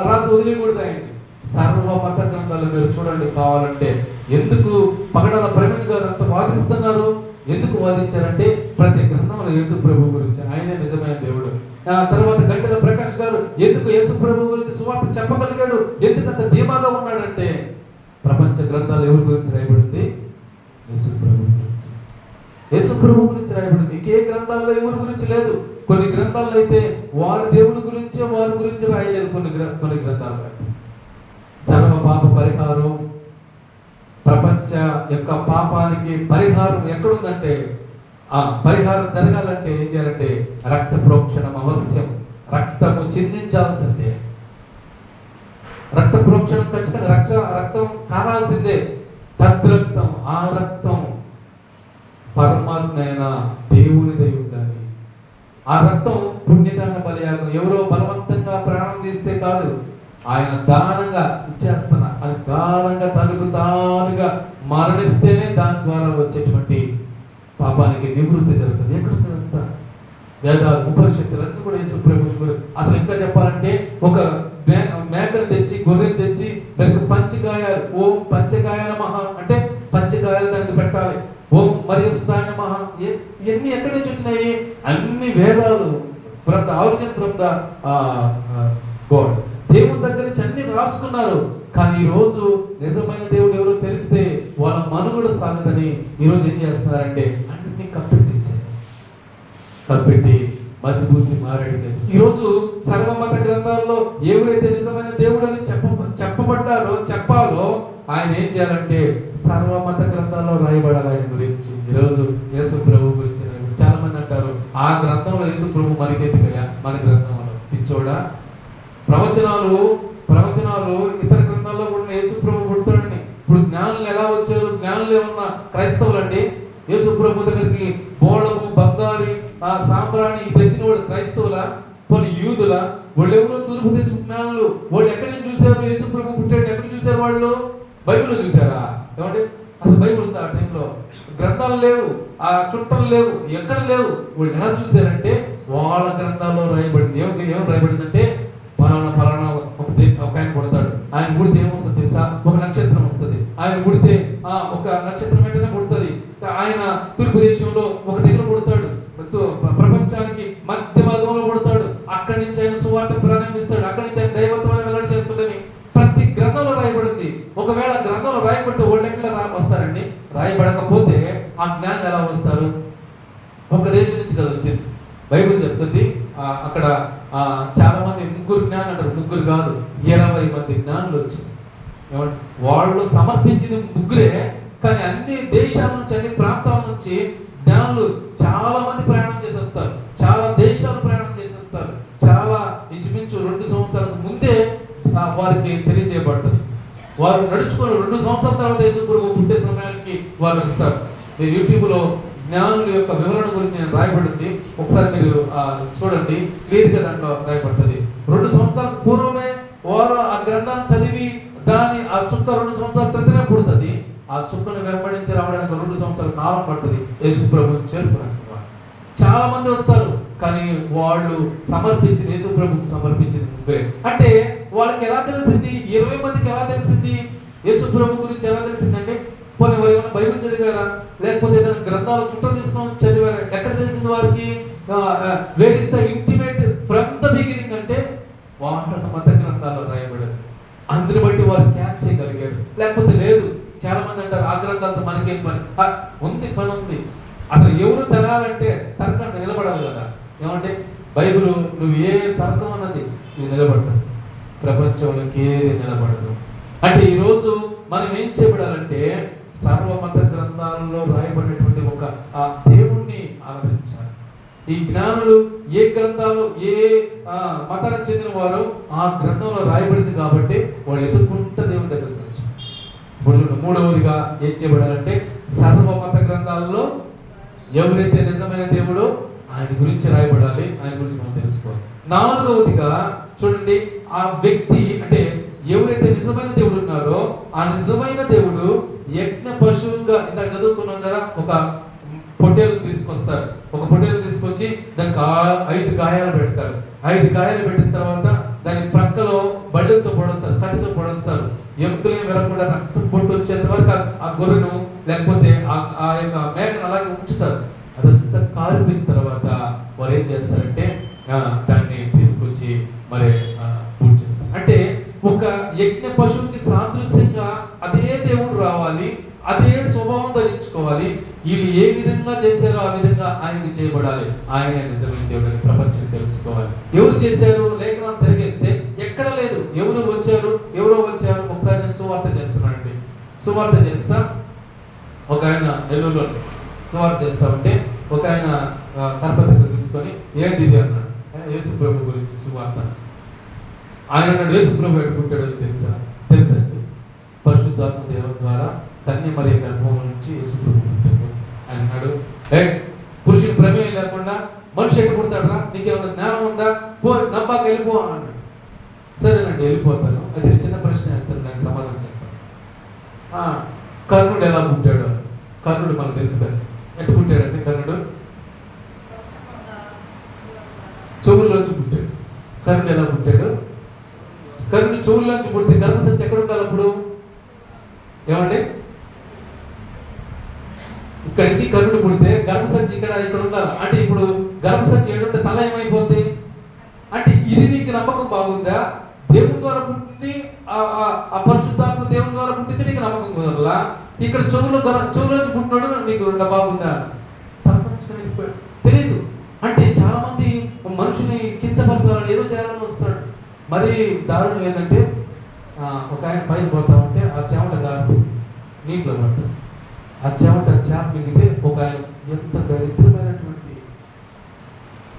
Speaker 1: రాసి వదిలేయకూడదు ఆయన్ని. సర్వ మత గ్రంథాలు మీరు చూడండి కావాలంటే. ఎందుకు పగడాల ప్రవీణ్ గారు అంత వాదిస్తున్నారు? ఎందుకు వాదించారంటే ప్రతి గ్రంథంలో యేసు ప్రభు గురించి, ఆయనే నిజమైన దేవుడు. తర్వాత గంటల ప్రకాష్ గారు ఎందుకు యేసు ప్రభు గురించి సువార్త చెప్పగలిగాడు, ఎందుకు అంత ధీమాగా ఉన్నాడంటే ప్రపంచ గ్రంథాలు ఎవరి గురించి రాయబడింది? యేసు ప్రభు గురించి. యేసు ప్రభు గురించి రాయబడింది. ఇంకే గ్రంథాల్లో ఎవరి గురించి లేదు. కొన్ని గ్రంథాల్లో అయితే వారి దేవుడి గురించి రాయలేదు. కొన్ని గ్రంథాల్లో సర్వ పాప పరిహారం, ప్రపంచ యొక్క పాపానికి పరిహారం ఎక్కడుందంటే పరిహారం జరగాలంటే ఏం చేయాలంటే రక్త ప్రోక్షణం అవశ్యం. రక్తము చిందించాల్సిందే. రక్త ప్రోక్షణం ఖచ్చితంగా రక్తం కానాల్సిందే. తద్రక్తం, ఆ రక్తం పరమాత్మ అయిన దేవునిదై ఉండాలి. ఆ రక్తం పుణ్యదాన బలియాగం. ఎవరో బలవంతంగా ప్రాణం తీస్తే కాదు, ఆయన దానంగా ఇచ్చేస్తున్నా అది దానంగా తనకు తానుగా మరణిస్తేనే దాని ద్వారా వచ్చేటువంటి పాపానికి నివృత్తి జరుగుతుంది. ఎక్కడుందంతా వేదాలు ఉపనిషత్తులన్నీ కూడా యేసు ప్రభు. అసలు ఇంకా చెప్పాలంటే ఒక మేకను తెచ్చి, గొర్రెను తెచ్చి దానికి పంచగాయాలు, ఓం పంచగాయ నమః అంటే పంచగాయాలు దానికి పెట్టాలి. ఓం మరియసుదాయ నమః. ఇవన్నీ ఎక్కడి నుంచి వచ్చినాయి? అన్ని వేదాలు, from the origin, from the God. దేవుని దగ్గర నుంచి అన్ని రాసుకున్నారు. కానీ ఈరోజు నిజమైన దేవుడు ఎవరో తెలిస్తే వాళ్ళ మనుగడ సాగదని ఈరోజు ఏం చేస్తున్నారంటే అన్ని కప్పెట్టి మసిపూసి మారాడు. ఈరోజు సర్వమత గ్రంథాల్లో ఎవరైతే నిజమైన దేవుడు అని చెప్పాలో ఆయన ఏం చేయాలంటే సర్వమత గ్రంథాల్లో రాయబడాలి ఆయన గురించి. ఈరోజు యేసు ప్రభు గురించి చాలా మంది అంటారు ఆ గ్రంథంలో యేసు ప్రభు మనకెందుకయ్యా, మన గ్రంథంలో పిచ్చోడా. ప్రవచనాలు ఇతర గ్రంథాల్లో కూడా యేసు ప్రభు పుడతాడని. ఇప్పుడు జ్ఞానులు ఎలా వచ్చారు? జ్ఞానులు ఏమన్నా క్రైస్తవులండి? యేసు ప్రభు దగ్గరికి బోళము, బంగారి, సాంబ్రాణి తెచ్చిన వాళ్ళు క్రైస్తవుల, కొన్ని యూదుల, వాళ్ళు ఎవరో తూర్పు దేశ జ్ఞానులు. వాళ్ళు ఎక్కడి నుంచి చూశారు యేసు ప్రభు పుట్టాడు? ఎక్కడ చూశారు వాళ్ళు? బైబిల్లో చూసారా? ఏమంటే అసలు బైబిల్ ఉందా? ఆ టైంలో గ్రంథాలు లేవు, ఆ చుట్టలు లేవు, ఎక్కడ లేవు. వాళ్ళు ఎలా చూశారంటే వాళ్ళ గ్రంథాల్లో రాయబడింది. ఏం రాయబడిందంటే ఫలానా ఒక ఆయన పుడతాడు, ఆయన పుడితే ఏమొస్తుంది తెలుసా? ఒక నక్షత్రం వస్తుంది. ఆయన పుడితే ఒక నక్షత్రం వెంటనే పుడుతుంది. ఆయన తూర్పు దేశంలో ఒక దగ్గర పుడతాడు, ప్రపంచానికి మధ్య భాగంలో పుడతాడు. అక్కడి నుంచి ఆయన సువార్త ప్రారంభిస్తాడు, అక్కడి నుంచి ఆయన దైవత్వాన్ని వెల్లడి చేస్తాడని ప్రతి గ్రంథంలో రాయబడింది. ఒకవేళ గ్రంథంలో రాయబడితే వాళ్ళు ఎక్కడ వస్తారండి? రాయబడకపోతే ఆ జ్ఞానం ఎలా వస్తారు? ఒక దేశం నుంచి కదా వచ్చింది. బైబిల్ చెప్తుంది అక్కడ చాలా మంది ముగ్గురు జ్ఞానం అంటారు. ముగ్గురు కాదు, 20 మంది జ్ఞానులు వచ్చింది. ఏమంటే వాళ్ళు సమర్పించింది ముగ్గురే, కానీ అన్ని దేశాల నుంచి, అన్ని ప్రాంతాల నుంచి జ్ఞానులు చాలా మంది ప్రయాణం చేసి వస్తారు. చాలా దేశాలు ప్రయాణం చేసి వస్తారు. చాలా ఇంచుమించు 2 సంవత్సరాలకు ముందే వారికి తెలియజేయబడుతుంది. వారు నడుచుకుని 2 సంవత్సరాల తర్వాత యేసు ప్రభు పుట్టే సమయానికి వారు వస్తారు. మీరు యూట్యూబ్లో జ్ఞానుల యొక్క వివరణ గురించి నేను రాయబడింది, ఒకసారి మీరు చూడండి, క్లియర్గా దాంట్లో రాయబడుతుంది. 2 సంవత్సరాల పూర్వమే వారు ఆ గ్రంథాన్ని చదివి దాని ఆ చుక్క 2 సంవత్సరాల క్రితమే పుడుతుంది. ఆ చుక్కను వెంబడించి రావడానికి 2 సంవత్సరాల కాలం పడుతుంది యేసు ప్రభువుని చేరుకోవడానికి. చాలా మంది వస్తారు, కానీ వాళ్ళు సమర్పించింది యేసు ప్రభువుకు సమర్పించింది ముగ్గురే. అంటే వాళ్ళకి ఎలా తెలిసింది? 20 మందికి ఎలా తెలిసింది? యేసు ప్రభు గురించి ఎలా తెలిసిందంటే, పోనీ వారు ఏమైనా బైబిల్ చదివారా, లేకపోతే ఏదైనా గ్రంథాలు చుట్టం తీసుకొని చదివారా? ఎక్కడ తెలిసింది వారికి? Where is the intimate from the beginning అంటే వాళ్ళ మత గ్రంథాల్లో రాయబడింది. అందుని బట్టి వారు క్యాచ్ చేయగలిగారు. లేకపోతే లేదు, చాలా మంది అంటారు ఆ గ్రంథాలతో మనకేం పని ఉంది? పని ఉంది. అసలు ఎవరు తెలాలంటే తర్కంగా నిలబడాలి కదా. ఏమంటే బైబిల్ నువ్వు ఏ తర్కం అన్నా చెయ్యి, ఇది నిలబడదు. ప్రపంచంలోకి ఏది నిలబడదు. అంటే ఈరోజు మనం ఏం చేయబడాలంటే సర్వమత గ్రంథాలలో రాయబడినటువంటి ఒక ఆ దేవుణ్ణి ఆరాధించాలి. ఈ జ్ఞానులు ఏ గ్రంథాలు, ఏ మతానికి చెందిన వారు ఆ గ్రంథంలో రాయబడింది కాబట్టి వాళ్ళు ఎదుర్కొంటే దేవుని దగ్గరికి వచ్చారు. ఇప్పుడు మూడవదిగా ఏం చేయబడాలంటే సర్వమత గ్రంథాలలో ఎవరైతే నిజమైన దేవుడో ఆయన గురించి రాయబడాలి, ఆయన గురించి మనం తెలుసుకోవాలి. నాలుగవదిగా చూడండి, ఆ వ్యక్తి అంటే ఎవరైతే నిజమైన దేవుడు ఉన్నారో ఆ నిజమైన దేవుడు యజ్ఞ పశువుగా, ఇందాక చదువుకున్నాం కదా, ఒక పొట్టేలు తీసుకొస్తారు. ఒక పొట్టేలు తీసుకొచ్చి దానికి 5 గాయాలు పెడతారు. 5 గాయాలు పెట్టిన తర్వాత దాని ప్రక్కలో బళ్ళతో పొడస్తారు, కత్తితో పొడస్తారు. ఎముకలేం వెరకుండా రక్తం పొట్టు వచ్చేంత వరకు ఆ గొర్రెను లేకపోతే ఆ యొక్క మేకను అలాగే ఉంచుతారు. అదంతా కారిపోయిన తర్వాత వారు ఏం చేస్తారంటే దాన్ని తీసుకొచ్చి మరి పూజ చేస్తారు. అంటే ఒక యజ్ఞ పశువుకి సాదృశ్యంగా అదే దేవుడు రావాలి, అదే స్వభావం ధరించుకోవాలి. వీళ్ళు ఏ విధంగా చేశారో ఆ విధంగా ఆయనకి చేయబడాలి. ఆయన నిజమైన దేవుడు అని ప్రపంచం తెలుసుకోవాలి. ఎవరు చేశారు? లేఖనాలు తిరిగేస్తే ఎక్కడ లేదు. ఎవరో వచ్చారు. ఒకసారి నేను సువార్త చేస్తున్నానండి. సువార్త చేస్తా, ఒక ఆయన నెల్లూరులో సువార్త చేస్తా ఉంటే ఒక ఆయన కరపత్రిక తీసుకొని ఏది ఇది అన్నాడు. యేసు ప్రభు గురించి సువార్త. ఆయన అన్నాడు, యేసు ప్రభు ఎక్కడ పుట్టాడో తెలుసండి. పరిశుద్ధాత్మ దేవుని ద్వారా కన్య మరియ గర్భం నుంచి యేసు ప్రభు పుట్టాడు. ఆయన అన్నాడు, పురుషుని ప్రమేయం లేకుండా మనిషి ఎక్కడ పుడతాడరా? నీకేమన్నా జ్ఞానం ఉందా? పో, నమ్మాక వెళ్ళిపో అన్నాడు. సరేనండి, వెళ్ళిపోతాను. అది చిన్న ప్రశ్న వేస్తాను, నాకు సమాధానం చెప్పాను. కర్ణుడు ఎలా పుట్టాడు? కర్ణుడు మనకు తెలుసు కదా, ఎట్లా పుట్టాడంటే కర్ణుడు చెవుల్లోంచి పుట్టాడు. కర్ణుడు ఎలా పుట్టాడు? కర్ణుడు చెవుల్లోంచి పుడితే గర్భసంచి ఎక్కడ ఉండాలి అప్పుడు? ఏమండి, ఇక్కడ నుంచి కర్ణుడు పుడితే గర్భసంచి ఇక్కడ ఉండాలి. అంటే ఇప్పుడు గర్భసంచి ఏడుంటే తల ఏమైపోద్ది? అంటే ఇది నీకు నమ్మకం బాగుందా? దేవుని ద్వారా పుట్టింది, ఆ పరిశుద్ధాత్మ దేవుని ద్వారా పుట్టింది, నీకు నమ్మకం కుదరలా? ఇక్కడ చెవులోంచి పుట్టినాడు నీకు బాగుందా? తెలియదు. అంటే చాలా మంది మనుషుని కించపరచాలని ఏదో చేయాలని వస్తాడు. మరి దారుణం ఏంటంటే ఒక ఆయన పైన పోతా ఉంటే ఆ చెమట గారు నీటిలో పడుతుంది. ఆ చెమట చేప మిగితే ఒక ఆయన ఎంత దరిద్రమైనటువంటి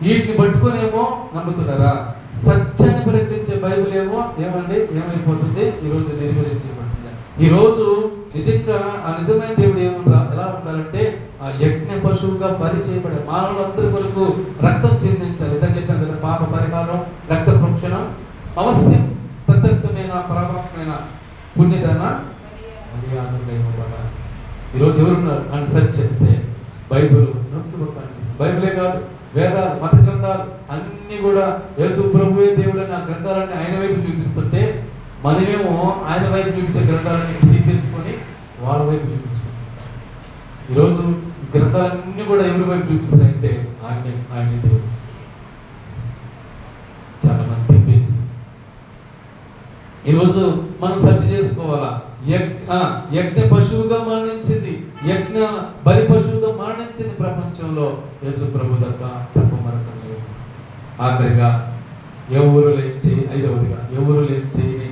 Speaker 1: వీటిని పట్టుకునేమో నమ్ముతున్నారా? సత్యాన్ని ప్రకటించే బైబిల్ ఏమో ఏమండి ఏమైపోతుంది? ఈరోజు నిర్వహించబడుతుంది. ఈరోజు నిజంగా ఆ నిజమైన దేవుడు ఎలా ఉండాలంటే ఆ యజ్ఞ పశువుగా బలి చేయబడే మానవులందరి వరకు రక్తం చెందించాలి. ఇదే చెప్పాను కదా, పాప పరిహారం, రక్త ప్రోక్షణ అవశ్యం, ప్రత్యక్షమైన పరమాత్మైన పుణ్యదాన మర్యాదగా ఇవ్వబడాలి. ఈరోజు ఎవరున్నారు అని సెర్చ్ చేస్తే బైబిల్ నొక్కి పనిస్తుంది. బైబిలే కాదు, వేదాలు, మత గ్రంథాలు అన్నీ కూడా యేసు ప్రభువే దేవుడని ఆ గ్రంథాలన్నీ ఆయన వైపు చూపిస్తుంటే మనమేమో ఆయన వైపు చూపించే గ్రంథాలన్నీ తీపేసుకొని వాళ్ళ వైపు చూపించుకుంటాం. ఈరోజు గ్రంథాలన్నీ కూడా ఎవరి వైపు చూపిస్తాయంటే ఆయన దేవుడు. చాలా మంది తీపేసి ఈరోజు మనం సెర్చ్ చేసుకోవాలా. యజ్ఞ పశువుగా మరణించింది, యజ్ఞ బలి పశువుగా మరణించింది ప్రపంచంలో యేసు ప్రభు తప్ప మరొకరు లేదు. ఆఖరిగా ఎవరు లేని 5వదిగా ఎవరు లేని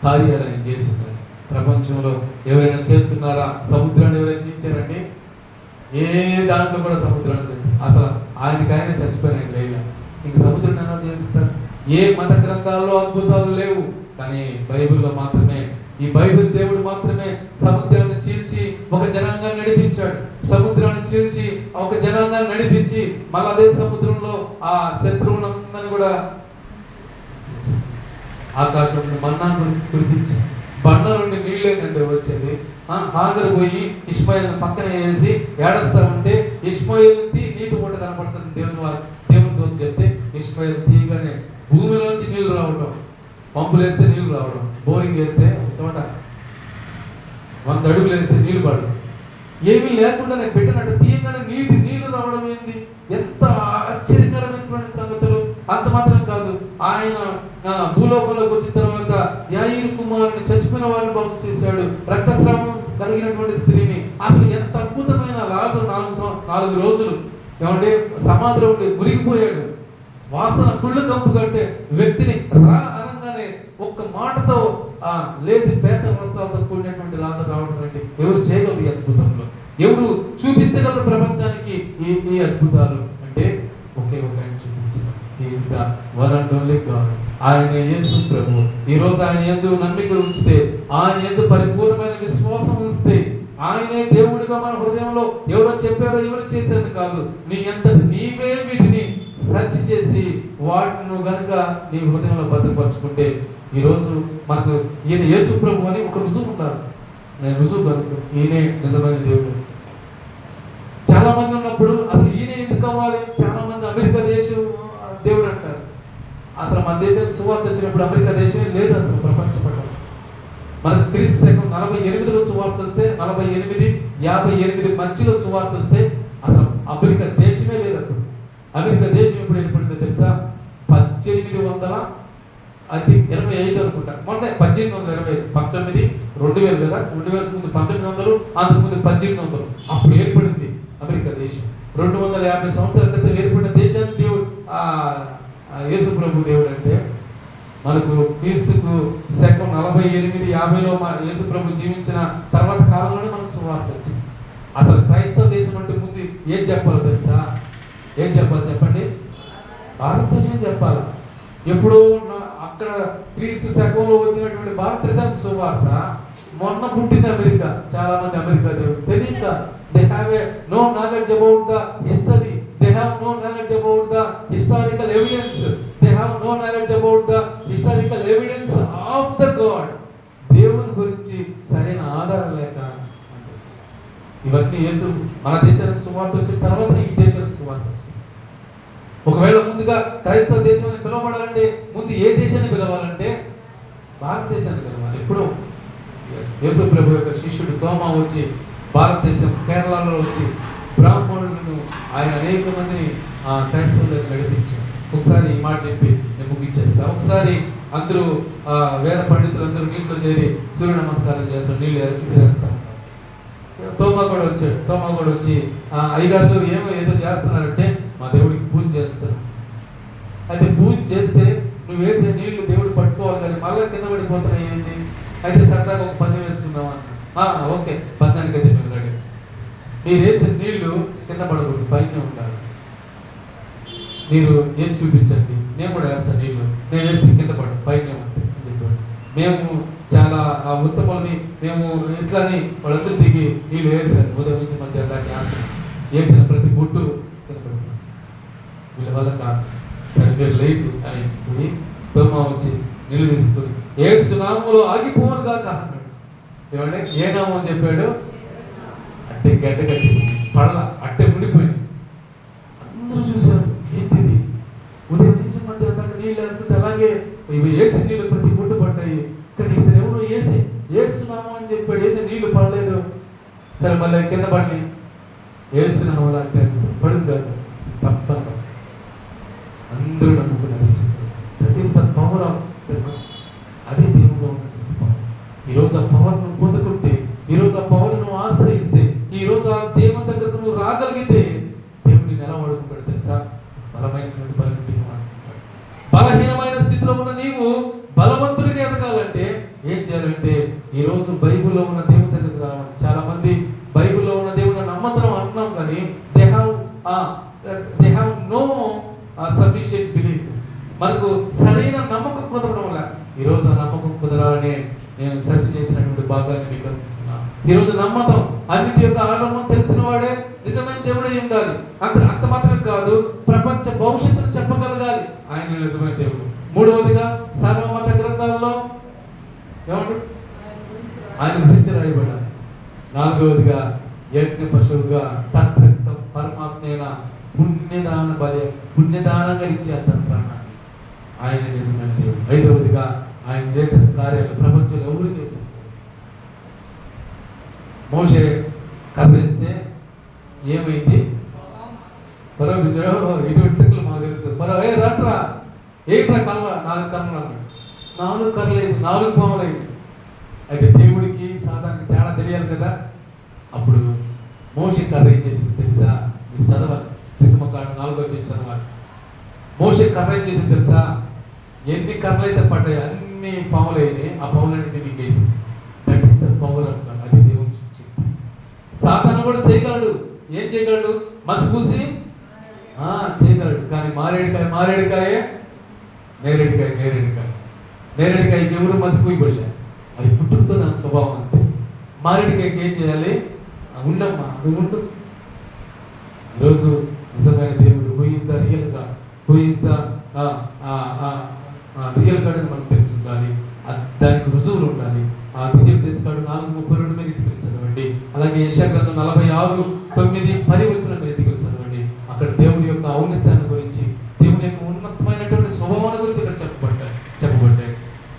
Speaker 1: కార్యాలు ఆయన చేస్తున్నారు. ప్రపంచంలో ఎవరైనా చేస్తున్నారా? సముద్రాన్ని ఎవరైనా చేయించారండి? ఏ దాంట్లో కూడా సముద్రాన్ని అసలు ఆయన చచ్చిపోయిన లేదు. ఇంక సముద్రాన్ని ఎలా చేస్తారు? ఏ మత గ్రంథాల్లో అద్భుతాలు లేవు, కానీ బైబిల్లో మాత్రమే, ఈ బైబిల్ దేవుడు మాత్రమే సముద్రాన్ని చీల్చి ఒక జనాంగాన్ని నడిపించాడు. సముద్రాన్ని చీల్చి ఒక జనాంగాన్ని నడిపించి మళ్ళీ అదే సముద్రంలో ఆ శత్రువులందరినీ కూడా ఆకాశంలో మన్నా కురిపించాడు. బండ నుండి నీళ్ళేనండి వచ్చేది. హాగరు పోయి ఇష్మాయిల్ పక్కన వేసి ఏడస్తా ఉంటే ఇష్మాయిల్ నీటి మూట కనపడుతుంది. దేవునితో చెప్తే ఇష్మాయిల్ తీయగానే భూమిలోంచి నీళ్లు రావడం, పంపులు వేస్తే నీళ్లు రావడం, బోరింగ్ వేస్తే ఒక చోట 100 అడుగులు వేస్తే నీళ్లు పడడం, ఏమీ లేకుండా నేను పెట్టినట్టు తీయగానే నీళ్లు రావడం ఏంటి? ఎంత ఆశ్చర్యకరమైనటువంటి సంగతులు! అంత మాత్రం కాదు, ఆయన భూలోకంలోకి వచ్చిన తర్వాత యాయీరు కుమారుని చచ్చిపోయిన వారిని బాగు చేశాడు. రక్తస్రావం కలిగినటువంటి స్త్రీని అసలు ఎంత అద్భుతమైన లాజరు 4 రోజులు ఏమంటే సమాధిలో ఉండి మురిగిపోయాడు. వాసన కుళ్ళు కంపు కట్టే వ్యక్తిని అనగానే ఒక్క మాటతో లేచి పేద వస్త్రాలతో కూడినటువంటి లాజరు రావడం అంటే ఎవరు చేయగలరు? ఈ అద్భుతంలో ఎవరు చూపించగలరు ప్రపంచానికి ఈ అద్భుతాలు? అంటే ఒకే ఒక ఆయన చూపించారు. Is the one and only God. ఆయన యేసు ప్రభు. ఈరోజు ఆయన యందు నమ్మిక ఉంచితే, ఆయన యందు పరిపూర్ణమైన విశ్వాసం ఉంచితే, ఆయనే దేవుడిగా మన హృదయంలో ఎవరో చెప్పారో ఎవరు చేసేది కాదు, నీ అంతటి నీవే వీటిని సెర్చ్ చేసి వాటిని గనుక నీ హృదయంలో భద్రపరచుకుంటే ఈరోజు మనకు ఈయన యేసు ప్రభు అని ఒక రుజువు ఉన్నారు. నేను రుజువు కనుక ఈయనే నిజమైన దేవుడు. చాలా మంది ఉన్నప్పుడు అసలు ఈయన ఎందుకు అవ్వాలి? చాలా మంది అమెరికా దేశం దేవుడు అంటారు. అసలు మన దేశానికి సువార్త వచ్చినప్పుడు అమెరికా దేశమే లేదు అసలు ప్రపంచ పటం. మనకు క్రీస్తు శకం 48లో సువార్త వస్తే, 48, 58 మధ్యలో సువార్త వస్తే అసలు అమెరికా దేశమే లేదు. అప్పుడు అమెరికా దేశం ఎప్పుడు ఏర్పడిందో తెలుసా? 1825 అనుకుంటా. మొన్న 1825, 19, 2000 కదా, 2000 ముందు 1900, అంతకుముందు 1800 అప్పుడు ఏర్పడింది అమెరికా దేశం. 250 సంవత్సరాల క్రితం ఏర్పడిన దేశాన్ని దేవుడు యేసు ప్రభు దేవుడు అంటే మనకు క్రీస్తుకు శకం 48, 50లో యేసు ప్రభు జీవించిన తర్వాత కాలంలోనే మనకు సువార్త వచ్చింది. అసలు క్రైస్తవ దేశం అంటే ముందు ఏం చెప్పాలో తెలుసా? ఏం చెప్పాలి చెప్పండి? భారతదేశం చెప్పాలి. ఎప్పుడో అక్కడ క్రీస్తు శకంలో వచ్చినటువంటి భారతదేశానికి సువార్త మొన్న పుట్టింది అమెరికా. చాలా మంది అమెరికా దేవుడు తెలియక they have no knowledge about the history, they have no knowledge about the historical evidence, they have no knowledge about the historical evidence of the God. దేవుని గురించి సరైన ఆధారం లేక ఇవన్నీ యేసు మన దేశానికి సువార్త వచ్చిన తర్వాత ఈ దేశానికి సువార్త వచ్చింది. ఒకవేళ ముందుగా క్రైస్తవ దేశాన్ని పిలవబడాలంటే ముందు ఏ దేశాన్ని పిలవాలంటే భారతదేశాన్ని పిలవాలి. ఎప్పుడు యేసు ప్రభు యొక్క శిష్యుడు తోమా వచ్చి భారతదేశం కేరళలో వచ్చి బ్రాహ్మణులను ఆయన అనేక మందిని క్రైస్తవులకు నడిపించారు. ఒకసారి ఈ మాట చెప్పి నేను ముగించేస్తా. ఒకసారి అందరూ వేద పండితులు అందరూ నీటిలో చేరి సూర్య నమస్కారం చేస్తారు, నీళ్ళు విసిరేస్తా ఉంటారు. తోమా కూడా వచ్చాడు. తోమా కూడా వచ్చి అయ్యగారులు ఏదో చేస్తున్నారంటే మా దేవుడికి పూజ చేస్తారు. అయితే పూజ చేస్తే నువ్వు వేసే నీళ్లు దేవుడు పట్టుకోవాలి కానీ మళ్ళీ కింద పడిపోతున్నాయి ఏంటి? అయితే సరదాగా ఒక పందెం వేసుకుందామా? ఓకే, పందానికి అయితే మేము రెడీ. మీరు వేసే నీళ్లు కింద పడకూడదు, పైన ఉండాలి. మీరు ఏం చూపించండి, నేను కూడా వేస్తాను నీళ్లు, నేను వేస్తే కింద పడు, పైన ఉంటాయి అని చెప్పాడు. మేము చాలా ఉత్తమాలని మేము ఇట్లని వాళ్ళందరూ దిగి నీళ్ళు వేసారు. ఉదయం నుంచి మధ్యాహ్నం దాకా వేసిన ప్రతి గుడ్డు కనపడుతుంది. వీళ్ళ వల్ల కాదు, సరే మీరు లేట్ అని పోయి తోమా వచ్చి నీళ్ళు తీసుకుని యేసు నామములో ఆగిపోను కాక అన్నాడు. ఏమంటే ఏ నామం చెప్పాడు? అట్టే గడ్డ కట్టేసి పడల అట్టే ఉండిపోయింది. అందరూ చూశారు, ఏంటిది ఉదయం నుంచి మధ్యాహ్నం దాకా నీళ్ళు వేస్తుంటే అలాగే ఇవి ఏసి నీళ్ళు ప్రతి గుడ్డు పడ్డాయి. కానీ ఇతను ఎవరు ఏసునామం అని చెప్పాడు, ఏది నీళ్లు పడలేదు. సరే మళ్ళీ కింద పడి ఏసునామం అంటే పడింది కాదు, తప్పన అందరూ నమ్ముకున్నారు. That is the power of అది దేవులో ఉన్న పవర్. ఈరోజు ఆ పవర్ నువ్వు పొందుకుంటే, ఈరోజు ఆ పవర్ నువ్వు ఆశ్రయిస్తే, ఈరోజు ఆ దేవుని దగ్గరకు నువ్వు రాగలిగితే దేవుడిని ఎలా వాడుకుంటాడు తెలుసా? బలమైనటువంటి బలవంతుడు వాడుకుంటాడు. బలహీనమైన స్థితిలో ఉన్న నీవు బలవంతుడిగా ఎదగాలంటే ఏం చేయాలంటే ఈరోజు బైబిల్లో ఉన్న దేవుని దగ్గరకు రావాలి. చాలా మంది బైబిల్లో ఉన్న దేవుని నమ్మకం అంటున్నాం, కానీ they have no sufficient belief. మనకు సరైన నమ్మకం కుదరడం వల్ల ఈరోజు ఆ నమ్మకం కుదరాలని నేను సెర్చ్ చేసినటువంటి భాగాన్ని మీకు అందిస్తున్నాను. ఈరోజు నమ్మకం అన్నిటి యొక్క ఆరంభం తెలిసిన వాడే నిజమైన దేవుడే ఉండాలి. అంత మాత్రమే కాదు, ప్రపంచ భవిష్యత్తును చెప్పగలగాలి. ఆయన నిజమైన దేవుడు. మూడవదిగా సర్వమత గ్రంథాల్లో ఏమండి ఆయన గురించి రాయబడాలి. నాలుగవదిగా యజ్ఞ పశువుగా తత్రక్తం పరమాత్మైన పుణ్యదానంగా ఇచ్చారు తన ప్రాణాన్ని. ఆయన నిజమైన దేవుడు. ఐదవదిగా ఆయన చేసిన కార్యాలు ప్రపంచంలో ఎవరు చేశారు? మోషే కర్రేస్తే ఏమైంది? ఇటువంటి మాకు తెలుసు. రండ్రా ఏంట్రా కర్ర? 4 కర్రలు అన్నాడు. 4 కర్రలు వేసి 4 పాములు అయింది. అయితే దేవుడికి సాధారణ తేడా తెలియాలి కదా. అప్పుడు మోషే కర్ర ఏం చేసింది తెలుసా? మీరు చదవాలి, దిగుమకాడు 4వ అధ్యాయం చదవాలి. మోషే కర్ర ఏం చేసింది తెలుసా? ఎన్ని కర్రలు అయితే పడ్డాయి అన్ని పాములు అయినాయి. ఆ పాములన్నింటినీ మీకు వేసింది. That is the power of God. అది దేవుని శక్తి. సాతాను కూడా చేయగలడు. ఏం చేయగలడు? మసిపూసి చేయగలడు. కానీ మారేడుకాయే నేరేడుకాయకి ఎవరు మసిపోయిబడలే. అది పుట్టుకతో నా స్వభావం అంతే. మారేడుకాయకి ఏం చేయాలి? ఉండమ్మా, నువ్వు ఉండు. ఈరోజు నిజమైన దేవుడు who is the real God, who is the real God అని మనకు తెలుసు. కానీ దానికి రుజువులు ఉండాలి. ఆ ద్వితీయోపదేశకాండం 4:32 మీరు ఇంటికి చదవండి. అలాగే యెషయా గ్రంథం 46:9-10 మీరు ఇంటికి చదవండి. అక్కడ దేవుడి యొక్క ఔన్నత్యాన్ని గురించి, దేవుని యొక్క ఉన్నతమైనటువంటి స్వభావాన్ని గురించి ఇక్కడ చెప్పబడ్డాయి.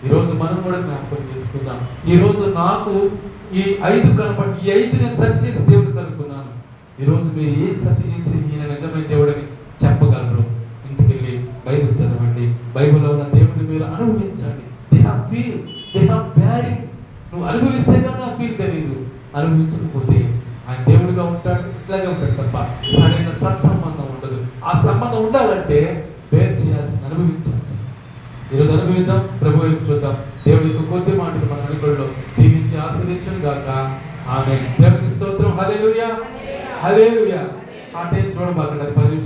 Speaker 1: ఈరోజు మనం కూడా జ్ఞాపకం చేసుకుందాం. ఈరోజు నాకు ఈ 5 కనపడి, ఈ 5 నేను సెర్చ్ చేసి దేవుడిని కనుక్కున్నాను. ఈరోజు మీరు ఏం సెర్చ్ చేసి ఈయన నిజమైన దేవుడిని చెప్పగలరు? ఇంటికి వెళ్ళి బైబిల్ చదవండి. బైబిల్లో ఉన్న దేవుడిని మీరు అనుభవించండి. They have bearing. నువ్వు అనుభవిస్తే కానీ ఆ ఫీల్ తెలియదు. అనుభవించకపోతే ఆయన దేవుడిగా ఉంటాడు, ఇట్లాగే ఉంటాడు తప్ప సరైన సత్సంబంధం ఉండదు. ఆ సంబంధం ఉండాలంటే బేర్ చేయాల్సింది, అనుభవించాల్సింది. ఈరోజు అనుభవిద్దాం, ప్రభు వైపు చూద్దాం. దేవుడి యొక్క కొద్ది మాటలు మన అనుకూలలో దీవించి ఆశీర్వదించును గాక. ఆమేన్. దేవునికి స్తోత్రం. హల్లెలూయా, హల్లెలూయా. అంటే చూడబాకండి, అది 10